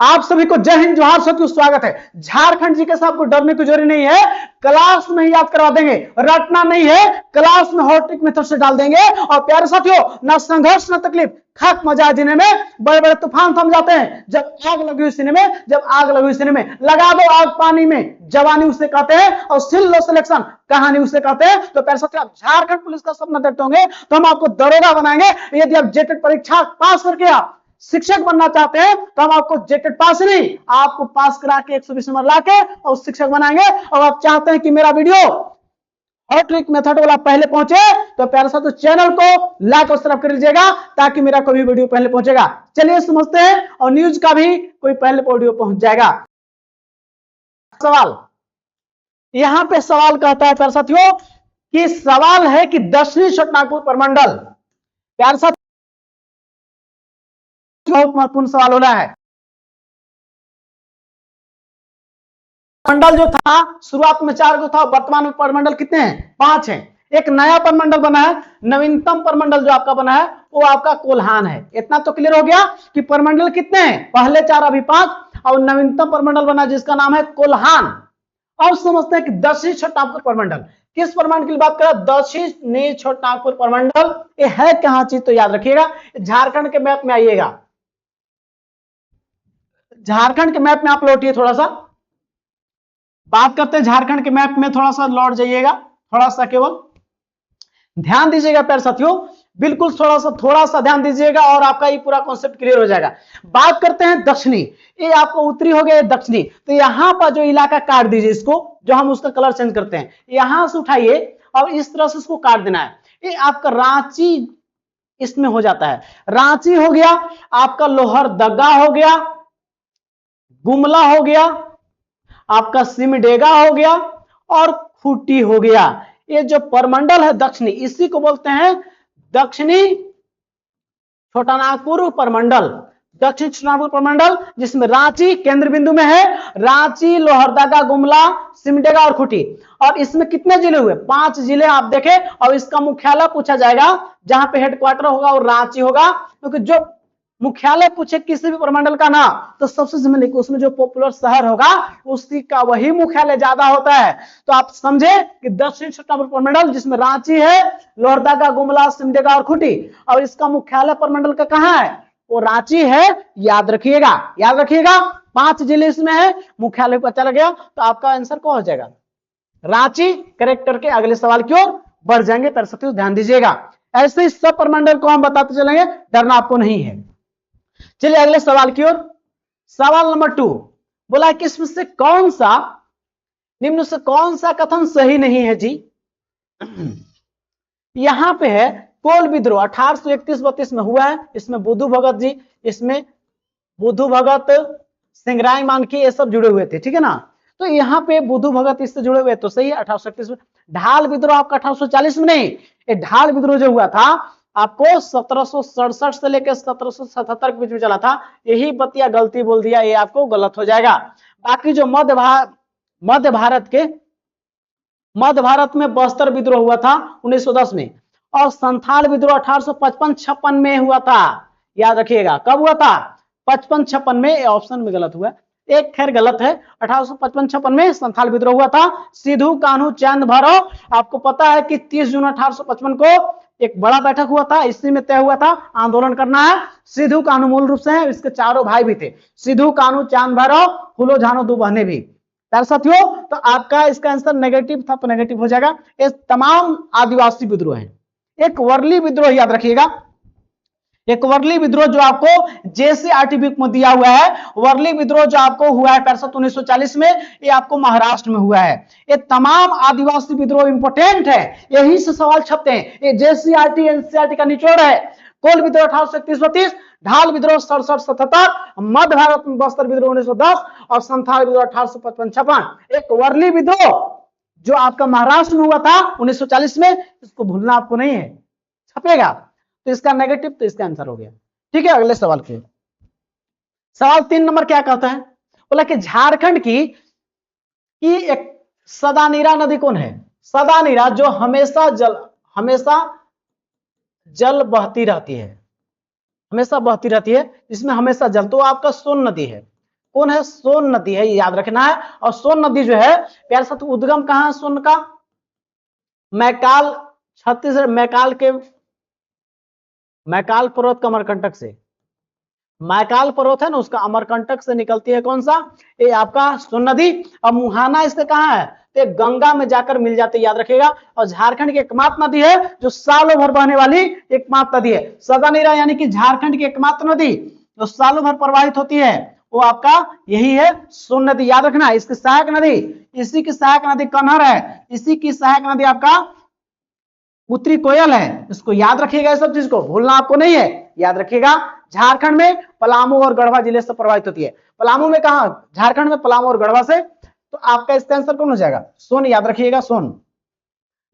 आप सभी को जय हिंद जोहार साथियों, स्वागत है। झारखंड जी के साथ आपको डरने की जरूरत नहीं है, क्लास में ही याद करवा देंगे, रटना नहीं है, क्लास में हॉट ट्रिक मेथड से डाल देंगे। और प्यारे साथियों, ना संघर्ष ना तकलीफ, खत मजा जीने में बड़े बड़े तूफान थम जाते हैं जब आग लगी हुई सीने में, जब आग लगी हुई सीने में लगा दो आग पानी में, जवानी उसे कहते हैं और सिल लो सिलेक्शन कहानी उसे कहते हैं। तो प्यारे साथियों, आप झारखंड पुलिस का सपना देखते होंगे तो हम आपको दरोगा बनाएंगे। यदि आप जेटेड परीक्षा पास करके आप शिक्षक बनना चाहते हैं तो हम आपको जेटेड पास नहीं, आपको पास करा के 120 नंबर लाके और शिक्षक बनाएंगे। और आप चाहते हैं कि मेरा वीडियो हॉट ट्रिक मेथड वाला पहले पहुंचे तो प्यारे साथियों चैनल को लाइक और सब्सक्राइब कर लीजिएगा ताकि मेरा कोई वीडियो पहले पहुंचेगा। चलिए समझते हैं और न्यूज का भी कोई पहले वीडियो पहुंच जाएगा। सवाल यहां पे सवाल कहता है प्यारे साथियों कि सवाल है कि दक्षिणी छोटानागपुर प्रमंडल, प्यारे साथियों बहुत महत्वपूर्ण सवाल होना है। मंडल जो था शुरुआत में 4 को था, वर्तमान में प्रमंडल कितने हैं? 5 हैं। एक नया प्रमंडल बना है, नवीनतम प्रमंडल जो आपका बना है वो आपका कोल्हान है। इतना तो क्लियर हो गया कि प्रमंडल कितने हैं, पहले 4 अभी 5, और नवीनतम प्रमंडल बना जिसका नाम है कोल्हान। अब समझते हैं कि दक्षिणी छोटानागपुर प्रमंडल किस प्रमंडल की बात करें? दक्षिणी छोटानागपुर प्रमंडल ये है कहां? चीज तो याद रखिएगा, झारखंड के मैप में आइएगा, झारखंड के मैप में आप लौटिए, थोड़ा सा बात करते हैं झारखंड के मैप में, थोड़ा सा लौट जाइएगा, थोड़ा सा केवल ध्यान दीजिएगा प्यारे साथियों, बिल्कुल थोड़ा सा ध्यान दीजिएगा और आपका ये पूरा कॉन्सेप्ट क्लियर हो जाएगा। बात करते हैं दक्षिणी, ये आपको उत्तरी हो गया दक्षिणी, तो यहां पर जो इलाका काट दीजिए इसको, जो हम उसका कलर चेंज करते हैं, यहां से उठाइए और इस तरह से इसको काट देना है। ये आपका रांची इसमें हो जाता है, रांची हो गया, आपका लोहरदगा हो गया, गुमला हो गया, आपका सिमडेगा हो गया और खूंटी हो गया। ये जो प्रमंडल है दक्षिणी, इसी को बोलते हैं दक्षिणी छोटानागपुर प्रमंडल। दक्षिण छोटानागपुर प्रमंडल जिसमें रांची केंद्र बिंदु में है, रांची, लोहरदगा, गुमला, सिमडेगा और खूंटी। और इसमें कितने जिले हुए? 5 जिले आप देखें। और इसका मुख्यालय पूछा जाएगा, जहां पे हेडक्वार्टर होगा वो रांची होगा, क्योंकि जो मुख्यालय पूछे किसी भी प्रमंडल का ना तो सबसे जिम्मे उसमें जो पॉपुलर शहर होगा उसी का वही मुख्यालय ज्यादा होता है। तो आप समझे कि दक्षिण छोटानागपुर प्रमंडल जिसमें रांची है, लोहरदगा, गुमला, सिमडेगा और खूंटी, और इसका मुख्यालय प्रमंडल का कहां है? वो रांची है। याद रखिएगा, याद रखिएगा, 5 जिले इसमें है, मुख्यालय पता लग गया तो आपका आंसर कौन हो जाएगा? रांची। करेक्टर के अगले सवाल की ओर बढ़ जाएंगे, पर साथियों ध्यान दीजिएगा। ऐसे ही सब प्रमंडल को हम बताते चलेंगे, डरना आपको नहीं है। चलिए अगले सवाल की ओर। सवाल नंबर 2 बोला कि इसमें से कौन सा निम्न से कौन सा कथन सही नहीं है जी? यहां पे है कोल विद्रोह 1831-32 में हुआ है, इसमें बुद्धू भगत जी, इसमें बुद्धू भगत, सिंगराय मानकी ये सब जुड़े हुए थे, ठीक है ना। तो यहाँ पे बुद्धू भगत इससे जुड़े हुए तो सही है 1831 में। ढाल विद्रोह आपका 1840 में नहीं, ये ढाल विद्रोह जो हुआ था आपको 1767 से लेकर 1777 के बीच में चला था। यही बतिया गलती बोल दिया, ये आपको गलत हो जाएगा। बाकी जो मध्य भारत में बस्तर विद्रोह हुआ था 1910 में, और संथाल विद्रोह 1855-56 में हुआ था। याद रखिएगा कब हुआ था? 55-56 में। ऑप्शन में गलत हुआ, एक खैर गलत है। 1855-56 में संथाल विद्रोह हुआ था। सिद्धू कान्हू चंद भैरव, आपको पता है कि 30 जून 1855 को एक बड़ा बैठक हुआ था, इसी में तय हुआ था आंदोलन करना है। सिद्धू कान्हू मूल रूप से है, इसके चारों भाई भी थे, सिद्धू कान्हू चांद भैरव, फूलो झानो 2 बहनें भी। साथियों तो आपका इसका आंसर नेगेटिव था तो नेगेटिव हो जाएगा। ये तमाम आदिवासी विद्रोह है। एक वर्ली विद्रोह याद रखिएगा, एक वर्ली विद्रोह जो आपको जेसीईआरटी बुक में दिया हुआ है, वर्ली विद्रोह जो आपको हुआ है 1940 में, ये आपको महाराष्ट्र में हुआ है। ये तमाम आदिवासी विद्रोह इंपोर्टेंट है, यही से सवाल छपते हैं। ये जेसीईआरटी एनसीईआरटी का निचोड़ है। कोल विद्रोह 1831-32, ढाल विद्रोह 67-77, मध्य भारत में बस्तर विद्रोह 1910 और संथाल विद्रोह 1855-56। एक वर्ली विद्रोह जो आपका महाराष्ट्र में हुआ था 1940 में, इसको भूलना आपको नहीं है, छपेगा। तो इसका नेगेटिव, तो इसका आंसर हो गया। ठीक है, अगले सवाल के। सवाल 3 नंबर क्या कहता है? बोला कि झारखंड की एक सदानीरा नदी कौन है? सदानीरा जो हमेशा जल बहती रहती है, हमेशा बहती रहती है, इसमें हमेशा जल, तो आपका सोन नदी है। कौन है? सोन नदी है, याद रखना है। और सोन नदी जो है प्यारे साथ उद्गम कहां है सोन का? मैकाल, छत्तीसगढ़ मैकाल पर्वत का अमरकंटक से, मैकाल पर्वत है ना उसका अमरकंटक से निकलती है कौन सा? ये आपका सोन नदी। और मुहाना इससे कहां है? तो गंगा में जाकर मिल जाते, याद रखिएगा। और झारखंड की एकमात्र नदी है जो सालों भर बहने वाली एकमात्र नदी है। सदा नीरा यानी कि झारखंड की एकमात्र नदी जो सालों भर प्रवाहित होती है वो आपका यही है सोन नदी, याद रखना। इसकी सहायक नदी, इसी की सहायक नदी कन्हर है, इसी की सहायक नदी आपका उत्तरी कोयल है। इसको याद रखिएगा, सब चीज को भूलना आपको नहीं है, याद रखिएगा। झारखंड में पलामू और गढ़वा जिले से प्रभावित होती है। पलामू में कहा? झारखंड में पलामू और गढ़वा से। तो आपका इसका आंसर कौन हो जाएगा? सोन, याद रखिएगा सोन।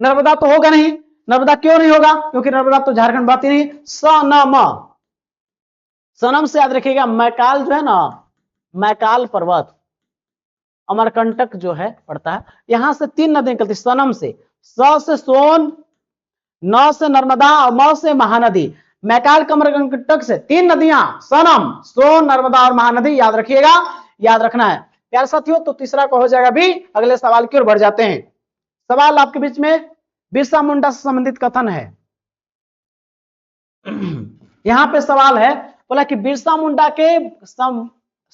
नर्मदा तो होगा नहीं, नर्मदा क्यों नहीं होगा? क्योंकि नर्मदा तो झारखंड बात ही नहीं। सनम, सनम से याद रखिएगा मैकाल जो है ना, मैकाल पर्वत अमरकंटक जो है पड़ता है, यहां से 3 नदी निकलती सनम से, स से सोन, न से नर्मदा और म से महानदी। मैकाल कमरकंटक से 3 नदियां सनम, सोन, नर्मदा और महानदी, याद रखिएगा, याद रखना है प्यारे साथियों। तो तीसरा का हो जाएगा भी। अगले सवाल की ओर बढ़ जाते हैं। सवाल आपके बीच में बिरसा मुंडा से संबंधित कथन है। यहां पे सवाल है, बोला कि बिरसा मुंडा के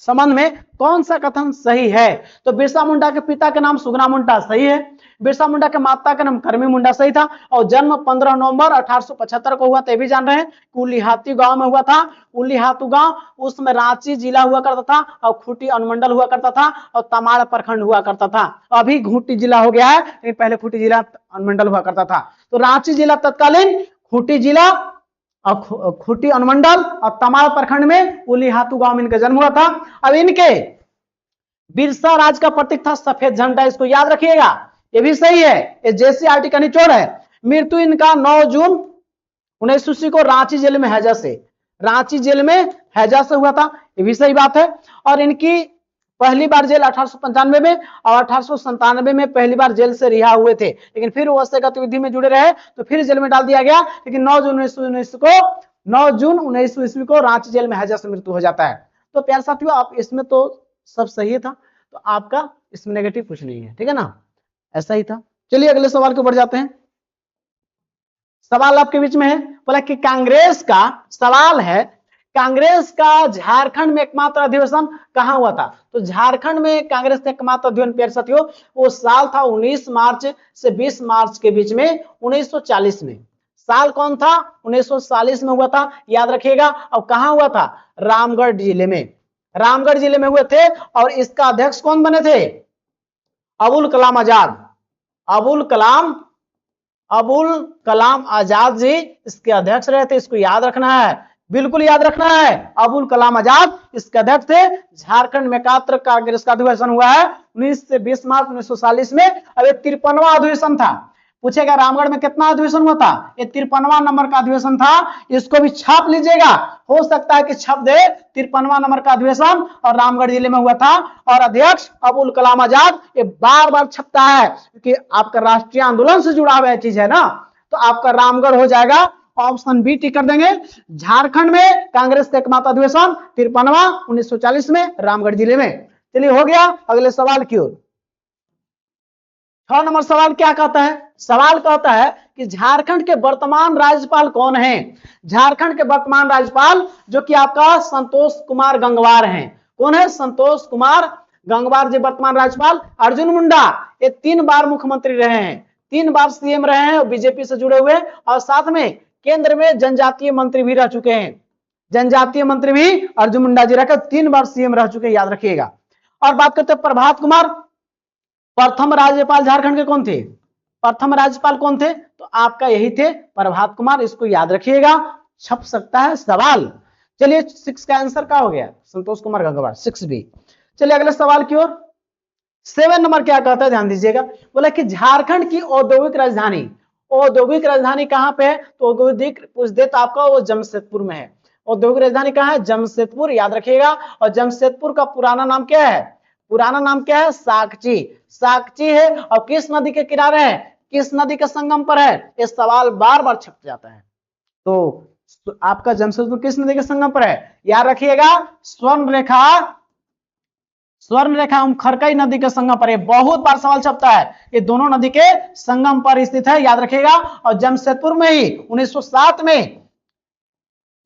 संबंध में कौन सा कथन सही है? तो बिरसा मुंडा के पिता का नाम सुगना मुंडा सही है, बिरसा मुंडा के माता का नाम करमी मुंडा सही था, और जन्म 15 नवंबर 1875 को हुआ था, भी जान रहे हैं। उलीहातू गांव में हुआ था। उलीहातू गांव उसमें रांची जिला हुआ करता था और खूंटी अनुमंडल हुआ करता था और तमाड़ प्रखंड हुआ करता था। अभी खूंटी जिला हो गया है, लेकिन पहले खूंटी जिला अनुमंडल हुआ करता था। तो रांची जिला तत्कालीन, खूंटी जिला और खूंटी अनुमंडल और तमाड़ प्रखंड में उलीहातू गांव में इनका जन्म हुआ था। अब इनके बिरसा राज का प्रतीक था सफेद झंडा, इसको याद रखिएगा, ये भी सही है, ये जेसीईआरटी का निचोड़ है। मृत्यु इनका 9 जून 1980 को रांची जेल में हैजा से, रांची जेल में हैजा से हुआ था, ये भी सही बात है। और इनकी पहली बार जेल 1895 में और 1897 में पहली बार जेल से रिहा हुए थे, लेकिन फिर वो अवश्य गतिविधि में जुड़े रहे तो फिर जेल में डाल दिया गया। लेकिन 9 जून 1919 ईस्वी को रांची जेल में हैजा से मृत्यु हो जाता है। तो प्यारे साथियों, आप इसमें तो सब सही था, तो आपका इसमें नेगेटिव कुछ नहीं है, ठीक है ना, ऐसा ही था। चलिए अगले सवाल को बढ़ जाते हैं। सवाल आपके बीच में है, बोला कि कांग्रेस का, सवाल है कांग्रेस का झारखंड में एकमात्र अधिवेशन कहां हुआ था? तो झारखंड में कांग्रेस का एकमात्र अधिवेशन प्यारे साथियों वो साल था 19 मार्च से 20 मार्च के बीच में 1940 में। साल कौन था? 1940 में हुआ था, याद रखिएगा। और कहां हुआ था? रामगढ़ जिले में, रामगढ़ जिले में हुए थे। और इसका अध्यक्ष कौन बने थे? अबुल कलाम आजाद, अबुल कलाम आजाद जी इसके अध्यक्ष रहे थे, इसको याद रखना है, बिल्कुल याद रखना है। अबुल कलाम आजाद इसके अध्यक्ष थे। झारखंड में एकमात्र कांग्रेस का अधिवेशन हुआ है 19 से 20 मार्च 1940 में। अब 53वां अधिवेशन था। पूछेगा रामगढ़ में कितना अधिवेशन हुआ था? ये 53वां नंबर का अधिवेशन था, इसको भी छाप लीजिएगा, हो सकता है कि छप दे 53वां नंबर का अधिवेशन और रामगढ़ जिले में हुआ था। और अध्यक्ष अबुल कलाम आजाद, ये बार बार छपता है क्योंकि आपका राष्ट्रीय आंदोलन से जुड़ा हुआ चीज है ना, तो आपका रामगढ़ हो जाएगा, ऑप्शन बी टिक कर देंगे। झारखंड में कांग्रेस का एकमात्र अधिवेशन 53वां 1940 में रामगढ़ जिले में। चलिए हो गया, अगले सवाल की ओर। 6 नंबर सवाल क्या कहता है? सवाल कहता है कि झारखंड के वर्तमान राज्यपाल कौन हैं? झारखंड के वर्तमान राज्यपाल जो कि आपका संतोष कुमार गंगवार हैं। कौन है? संतोष कुमार गंगवार जी वर्तमान राज्यपाल। अर्जुन मुंडा ये 3 बार मुख्यमंत्री रहे हैं, 3 बार सीएम रहे हैं, बीजेपी से जुड़े हुए, और साथ में केंद्र में जनजातीय मंत्री भी रह चुके हैं। जनजातीय मंत्री भी अर्जुन मुंडा जी रहकर 3 बार सीएम रह चुके हैं, याद रखिएगा। और बात करते हैं प्रभात कुमार, प्रथम राज्यपाल झारखंड के कौन थे? प्रथम राज्यपाल कौन थे? तो आपका यही थे प्रभात कुमार, इसको याद रखिएगा, छप सकता है सवाल। चलिए 6 का आंसर क्या हो गया? संतोष कुमार गंगवार, 6B। चलिए अगले सवाल की ओर। 7 नंबर क्या कहता है, ध्यान दीजिएगा। बोला कि झारखंड की औद्योगिक राजधानी, औद्योगिक राजधानी कहां पे है? तो औद्योगिक पूछ दे तो आपका वो जमशेदपुर में है। औद्योगिक राजधानी कहां है? जमशेदपुर, याद रखिएगा। और जमशेदपुर का पुराना नाम क्या है? पुराना नाम क्या है? साकची, साकची है। और किस नदी के किनारे है? किस नदी के संगम पर है? ये सवाल बार बार छप जाता है। तो आपका जमशेदपुर किस नदी के संगम पर है? याद रखिएगा, स्वर्ण रेखा स्वर्ण रेखा एवं खरकई नदी के संगम पर, ये बहुत बार सवाल छपता है, ये दोनों नदी के संगम पर स्थित है, याद रखिएगा। और जमशेदपुर में ही 1907 में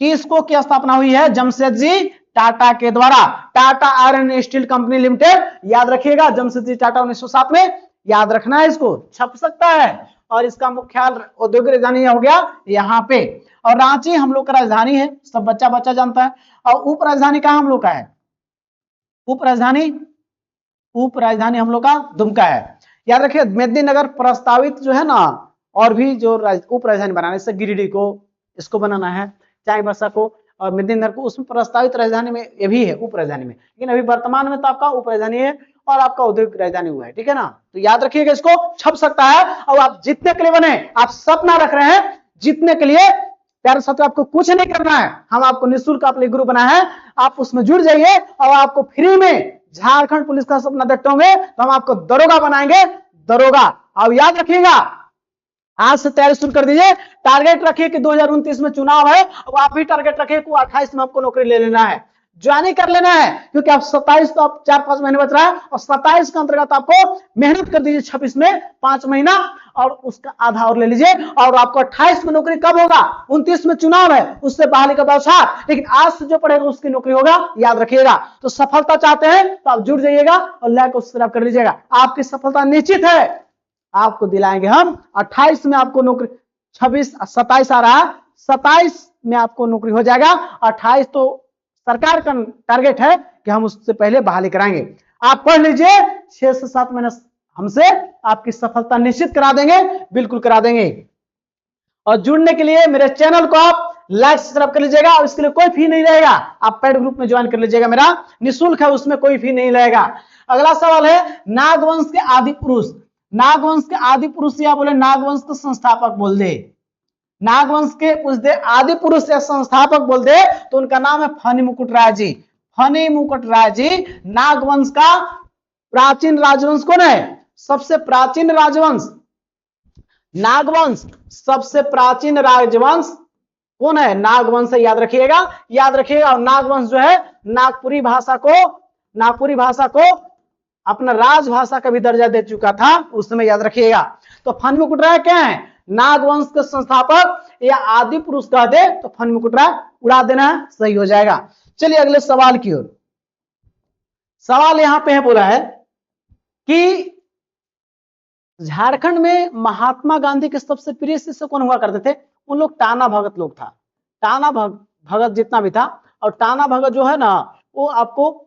किसको की स्थापना हुई है? जमशेदजी टाटा के द्वारा, Tata iron and steel company limited, याद रखिएगा। जमशेदजी टाटा 1907 में, याद रखना है, इसको छप सकता है। और इसका मुख्यालय औद्योगिक राजधानी हो गया यहाँ पे। और रांची हम लोग का राजधानी है, सब बच्चा बच्चा जानता है। और उप राजधानी कहाँ हम लोग का है? उप राजधानी हम लोग का दुमका है, याद रखिए। मेदिनीनगर प्रस्तावित जो है ना, और भी जो उप राजधानी बनाना है, जैसे गिरिडीह को इसको बनाना है, चाईबासा को और मेदिनीनगर को, उसमें प्रस्तावित राजधानी में ये भी है, उप राजधानी में। लेकिन अभी वर्तमान में तो आपका उप राजधानी है और आपका औद्योगिक राजधानी हुआ है, ठीक है ना। तो याद रखिएगा, इसको छप सकता है। और आप जीतने के लिए बने, आप सपना रख रहे हैं जीतने के लिए, प्यारे साथियों, आपको कुछ नहीं करना है, हम आपको निःशुल्क अपने ग्रुप बनाया है, आप उसमें जुड़ जाइए। और आपको फ्री में झारखंड पुलिस का सपना देखते होंगे तो हम आपको दरोगा बनाएंगे, दरोगा। और याद रखिएगा, आज से तैयारी शुरू कर दीजिए। टारगेट रखिए कि 2029 में चुनाव है, और आप भी टारगेट रखिए कि 28 में आपको नौकरी ले लेना है, ज्वाइनिंग कर लेना है। क्योंकि आप 27 तो आप 4-5 महीने बच रहा है, और 27 के अंतर्गत आपको मेहनत कर दीजिए, 26 में 5 महीना और उसका आधा और ले लीजिए, और आपको 28 में नौकरी कब होगा? 29 में चुनाव है, उससे बहाली का व्यवसाय, लेकिन आज से जो पढ़ेगा उसकी नौकरी होगा, याद रखिएगा। तो सफलता चाहते हैं तो आप जुड़ जाइएगा और लाइक को सब्सक्राइब कर लीजिएगा, आपकी सफलता निश्चित है, आपको दिलाएंगे हम। 28 में आपको नौकरी, 27 आ रहा है, 27 में आपको नौकरी हो जाएगा। 28 तो सरकार का टारगेट है कि हम उससे पहले बहाली कराएंगे। आप पढ़ लीजिए, 6 से 7 महीने हमसे आपकी सफलता निश्चित करा देंगे, बिल्कुल करा देंगे। और जुड़ने के लिए मेरे चैनल को आप लाइक सब्सक्राइब कर लीजिएगा, और इसके लिए कोई फी नहीं रहेगा, आप पेड ग्रुप में ज्वाइन कर लीजिएगा, मेरा निःशुल्क है, उसमें कोई फी नहीं रहेगा। अगला सवाल है, नागवंश के आदि पुरुष, नागवंश के आदि पुरुष या बोले नागवंश के संस्थापक बोल दे, नागवंश के पूछ दे आदि पुरुष या संस्थापक बोल दे तो उनका नाम है फनी मुकुट राय जी। फनी मुकुट राय जी नागवंश का प्राचीन राजवंश कौन है? सबसे प्राचीन राजवंश नागवंश, सबसे प्राचीन राजवंश कौन है? नागवंश है, याद रखिएगा, याद रखिएगा। और नागवंश जो है नागपुरी भाषा को अपना राजभाषा का भी दर्जा दे चुका था उस समय, याद रखिएगा। तो फनी मुकुट राय क्या है? नागवंश के संस्थापक या आदि पुरुष कह दे तो फनी मुकुट राय उड़ा देना है, सही हो जाएगा। चलिए अगले सवाल की ओर। सवाल यहां पे है, बोला है कि झारखंड में महात्मा गांधी के सबसे प्रिय शिष्य कौन हुआ करते थे? उन लोग टाना भगत लोग था, टाना भगत जितना भी था। और टाना भगत जो है ना, वो आपको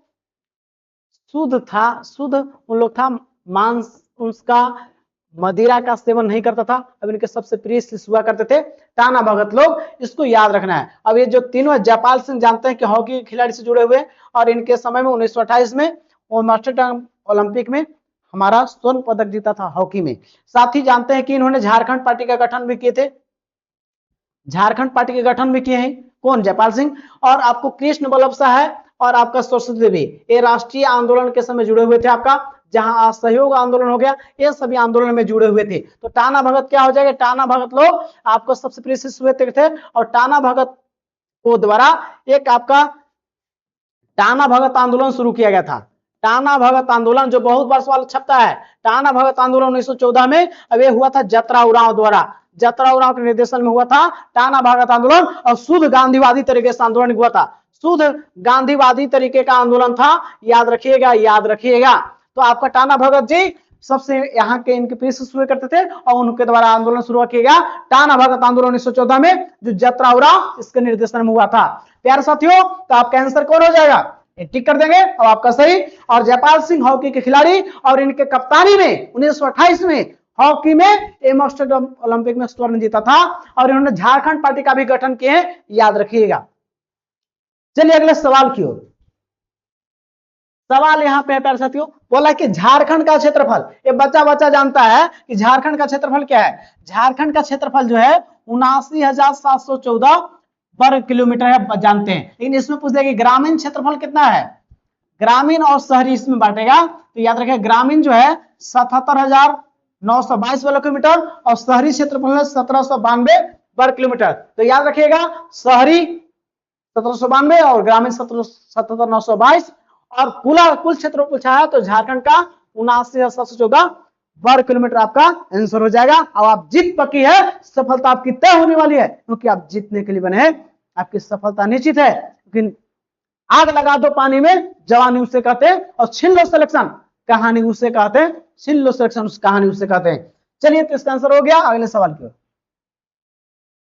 शुद्ध था, शुद्ध उन लोग था, मांस उसका मदिरा का सेवन नहीं करता था। अब इनके सबसे प्रिय शिष्य हुआ करते थे टाना भगत लोग, इसको याद रखना है। अब ये जो तीनों, जयपाल सिंह जानते हैं कि हॉकी खिलाड़ी से जुड़े हुए, और इनके समय में 1928 में वो मास्टर ओलंपिक में हमारा स्वर्ण पदक जीता था हॉकी में। साथ ही जानते हैं कि इन्होंने झारखंड पार्टी का गठन भी किए थे, झारखंड पार्टी के गठन भी किए हैं, कौन? जयपाल सिंह। और आपको कृष्ण बल्लभ शाह है, और आपका सरस्वती देवी, ये राष्ट्रीय आंदोलन के समय जुड़े हुए थे, आपका जहां असहयोग आंदोलन हो गया, ये सभी आंदोलन में जुड़े हुए थे। तो टाना भगत क्या हो जाएगा? टाना भगत लोग आपको सबसे प्रिय शिष्य हुए थे। और टाना भगत को द्वारा एक आपका टाना भगत आंदोलन शुरू किया गया था। टाना भगत आंदोलन जो बहुत बार सवाल छपता है, टाना भगत आंदोलन 1914 में अब ये हुआ था जतरा उरांव द्वारा, जतरा उरांव के निर्देशन में हुआ था टाना भगत आंदोलन। और शुद्ध गांधीवादी तरीके से आंदोलन हुआ था, शुद्ध गांधीवादी तरीके का आंदोलन था, याद रखिएगा, याद रखिएगा। तो आपका टाना भगत जी सबसे यहाँ के इनके प्रिय शिष्य हुए करते थे, और उनके द्वारा आंदोलन शुरू किया गया टाना भगत आंदोलन 1914 में, जो जतरा उरांव इसके निर्देशन में हुआ था। प्यारे साथियों, तो आपका आंसर कौन हो जाएगा? टिक कर देंगे, और आपका सही। और जयपाल सिंह हॉकी के खिलाड़ी, और इनके कप्तानी में 1928 में हॉकी में मास्टर ओलंपिक में स्वर्ण जीता था, और इन्होंने झारखंड पार्टी का भी गठन किए हैं, याद रखिएगा। चलिए अगले सवाल की ओर। सवाल यहाँ पे है प्यारे साथियों, बोला कि झारखंड का क्षेत्रफल, ये बच्चा बच्चा जानता है कि झारखंड का क्षेत्रफल क्या है। झारखंड का क्षेत्रफल जो है 79,714 वर्ग किलोमीटर है, जानते हैं। लेकिन इसमें पूछ दिया कि ग्रामीण क्षेत्रफल कितना है, ग्रामीण और शहरी इसमें बांटेगा। तो याद रखिए, ग्रामीण जो है 77,922 वर्ग किलोमीटर, और शहरी क्षेत्रफल है 1792 वर्ग किलोमीटर। तो याद रखिएगा, शहरी 1792 और ग्रामीण 77,922, और कुल क्षेत्र पूछा है तो झारखंड का 79,714 वर्ग किलोमीटर आपका आंसर हो जाएगा। अब आप जीत पक्की है, सफलता आपकी तय होने वाली है, क्योंकि आप जीतने के लिए बने हैं, आपकी सफलता निश्चित है। लेकिन आग लगा दो पानी में, जवानी उसे कहते हैं, और छीन लो सिलेक्शन कहानी उसे कहते हैं, छीन लो सिलेक्शन उस कहानी उसे कहते हैं। चलिए तो इसका आंसर हो गया। अगले सवाल की ओर।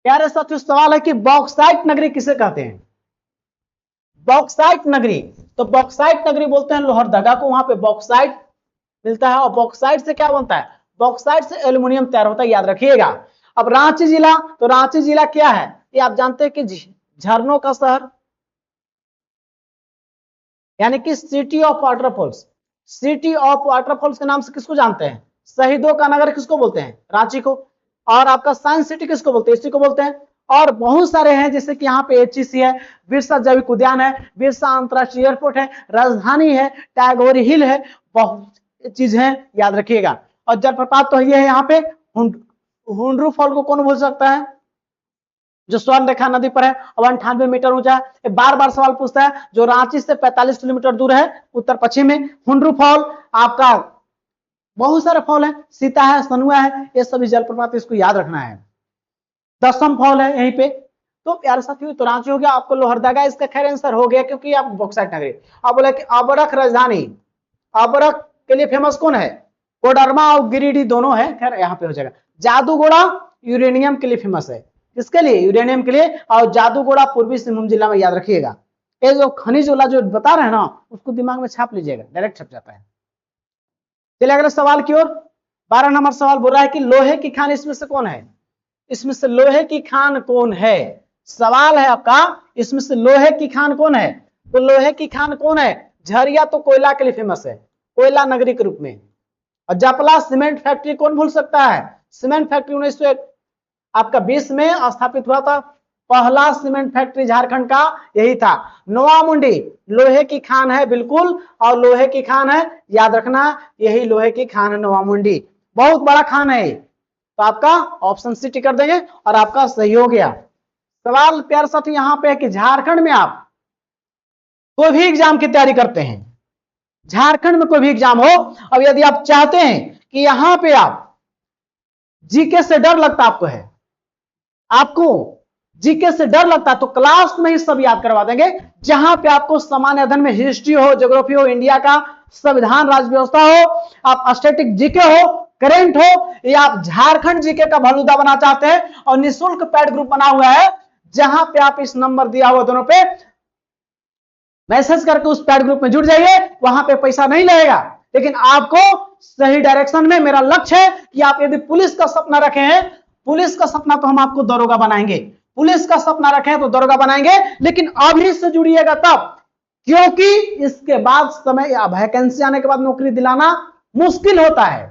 प्यारे साथियों, सवाल है कि बॉक्साइट नगरी किसे कहते हैं? बॉक्साइट नगरी, तो बॉक्साइट नगरी बोलते हैं लोहरदगा को, वहां पे बॉक्साइट मिलता है। और बॉक्साइट से क्या बनता है? बॉक्साइट से एल्युमिनियम तैयार होता है, याद रखिएगा। अब रांची जिला, तो रांची जिला क्या है? ये आप जानते हैं कि झरनों का शहर, यानी कि city of waterfalls. City of waterfalls के नाम से किसको जानते हैं? शहीदों का नगर किसको बोलते हैं? रांची को। और आपका साइंस सिटी किसको बोलते हैं? इसी को बोलते हैं। और बहुत सारे हैं, जैसे कि यहाँ पे HEC है, बिरसा जैविक उद्यान है, बिरसा अंतरराष्ट्रीय एयरपोर्ट है, राजधानी है, टैगोर हिल है, बहुत चीज है, याद रखिएगा। और जलप्रपात तो ये है यहाँ पे, हुंडरू फॉल को कौन भूल सकता है, जो स्वर्ण रेखा नदी पर है और 98 मीटर ऊंचा है। बार बार सवाल पूछता है, जो रांची से 45 किलोमीटर दूर है उत्तर पश्चिम में। हुंडरू फॉल, आपका बहुत सारे फॉल है, सीता है, सनुआ है, ये सभी जलप्रपात, इसको याद रखना है। दसम फॉल है यहीं पे। तो प्यारे साथियों, तो रांची हो गया, आपको लोहरदगा इसका खैर आंसर हो गया, क्योंकि आप बॉक्साइट नगरी। आप बोले कि अबरख राजधानी, अबरख के लिए फेमस कौन है? कोडरमा और गिरिडीह दोनों है, खैर यहाँ पे हो जाएगा। जादूगोड़ा यूरेनियम के लिए फेमस है, किसके लिए? यूरेनियम के लिए। और जादूगोड़ा पूर्वी सिंहभूम जिला में, याद रखिएगा। ये जो खनिज वाला जो बता रहे हैं ना, उसको दिमाग में छाप लीजिएगा, डायरेक्ट छप जाता है। चलिए अगले सवाल की ओर। 12 नंबर सवाल बोल रहा है कि लोहे की खान इसमें से कौन है? इसमें से लोहे की खान कौन है? सवाल है आपका, इसमें से लोहे की खान कौन है? तो लोहे की खान कौन है? झरिया तो कोयला के लिए फेमस है, कोयला नगरी के रूप में। और जपला सीमेंट फैक्ट्री कौन भूल सकता है? सीमेंट फैक्ट्री 1920 में स्थापित हुआ था, पहला सीमेंट फैक्ट्री झारखंड का यही था। नोवामुंडी लोहे की खान है, बिल्कुल, और लोहे की खान है, याद रखना, यही लोहे की खान है नोवामुंडी, बहुत बड़ा खान है। तो आपका ऑप्शन सी टिक कर देंगे और आपका सही हो गया। सवाल प्यारे साथी यहां पे है कि झारखंड में आप कोई भी एग्जाम की तैयारी करते हैं, झारखंड में कोई भी एग्जाम हो, अब यदि आप चाहते हैं कि यहां पे आप जीके से डर लगता आपको है, आपको जीके से डर लगता है, तो क्लास में ही सब याद करवा देंगे। जहां पे आपको सामान्य अध्ययन में हिस्ट्री हो, ज्योग्राफी हो, इंडिया का संविधान, राज्य व्यवस्था हो, आप स्टैटिक जीके हो, करेंट हो, या आप झारखंड जीके का भलूदा बना चाहते हैं, और निःशुल्क पैड ग्रुप बना हुआ है, जहां पे आप इस नंबर दिया हुआ दोनों पे मैसेज करके उस पैड ग्रुप में जुड़ जाइए। वहां पे पैसा नहीं लगेगा, लेकिन आपको सही डायरेक्शन में, मेरा लक्ष्य है कि आप यदि पुलिस का सपना रखे हैं, पुलिस का सपना तो हम आपको दरोगा बनाएंगे, पुलिस का सपना रखें तो दरोगा बनाएंगे, लेकिन अभी से जुड़िएगा तब, क्योंकि इसके बाद समय या वैकेंसी आने के बाद नौकरी दिलाना मुश्किल होता है,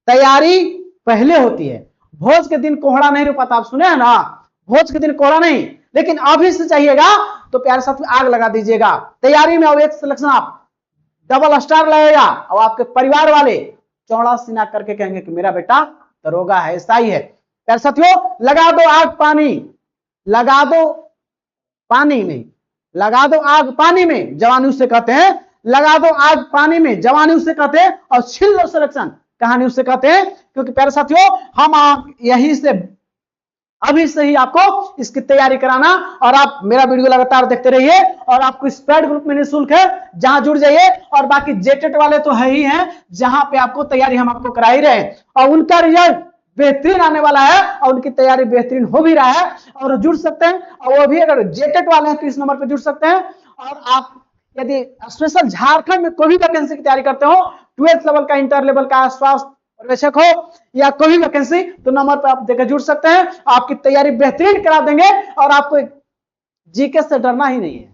तैयारी पहले होती है। भोज के दिन कोहड़ा नहीं रुपाता, आप सुने हैं ना, भोज के दिन कोहड़ा नहीं, लेकिन अभी से चाहिएगा तो प्यारे साथी आग लगा दीजिएगा तैयारी में। अब एक सिलेक्शन आप डबल स्टार लगेगा, और आपके परिवार वाले चौड़ा सीना करके कहेंगे कि मेरा बेटा दरोगा है, ऐसा ही है। प्यारे साथियों, लगा दो आग पानी, लगा दो पानी में, लगा दो आग पानी में, जवानी उसे कहते हैं, लगा दो आग पानी में, जवानी उसे कहते हैं, और छीन लो सिलेक्शन कहानी उसे कहते हैं। क्योंकि प्यारे साथियों, हम यहीं से अभी से ही आपको इसकी तैयारी कराना, और आप मेरा वीडियो लगातार देखते रहिए, और आपको इस पैड ग्रुप में निःशुल्क है, जहां जुड़ जाइए। और बाकी जेटेट वाले तो है ही हैं, जहां पे आपको तैयारी हम आपको करा ही रहे हैं, और उनका रिजल्ट बेहतरीन आने वाला है, और उनकी तैयारी बेहतरीन हो भी रहा है, और जुड़ सकते हैं। और वो भी अगर जेटेट वाले हैं तो इस नंबर पर जुड़ सकते हैं। और आप यदि स्पेशल झारखंड में कोई भी वैकेंसी की तैयारी करते हो, 12th लेवल का, इंटर लेवल का, स्वास्थ्य पर्यवेक्षक हो, या कोई भी वैकेंसी, तो नंबर पर आप देकर जुड़ सकते हैं, आपकी तैयारी बेहतरीन करा देंगे। और आपको जीके से डरना ही नहीं है,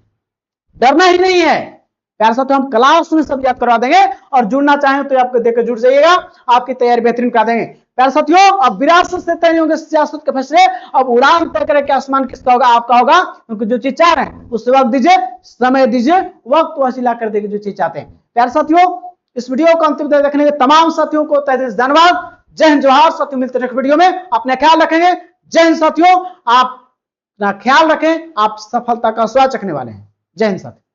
डरना ही नहीं है प्यारे साथियों, हम क्लास में सब याद करवा देंगे। और जुड़ना चाहें तो आपको देकर जुड़ जाइएगा, आपकी तैयारी बेहतरीन करा देंगे। प्यारे साथियों, अब विरासत से तय नहीं होंगे सियासत के फैसले, अब उड़ान तय करें कि आसमान किसका होगा, आपका होगा, क्योंकि जो चीज चाह रहे हैं उससे वक्त दीजिए, समय दीजिए, वक्त वसीला कर देगी जो चीज चाहते हैं। प्यारे साथियों, इस वीडियो को अंतिम तक देखने के तमाम साथियों को तहे दिल से धन्यवाद। जय हिंद, जोहार साथियों, मिलते हैं वीडियो में, अपना ख्याल रखेंगे। जय हिंद साथियों, आप अपना ख्याल रखें, आप सफलता का स्वाद चखने वाले हैं। जय हिंद साथियों।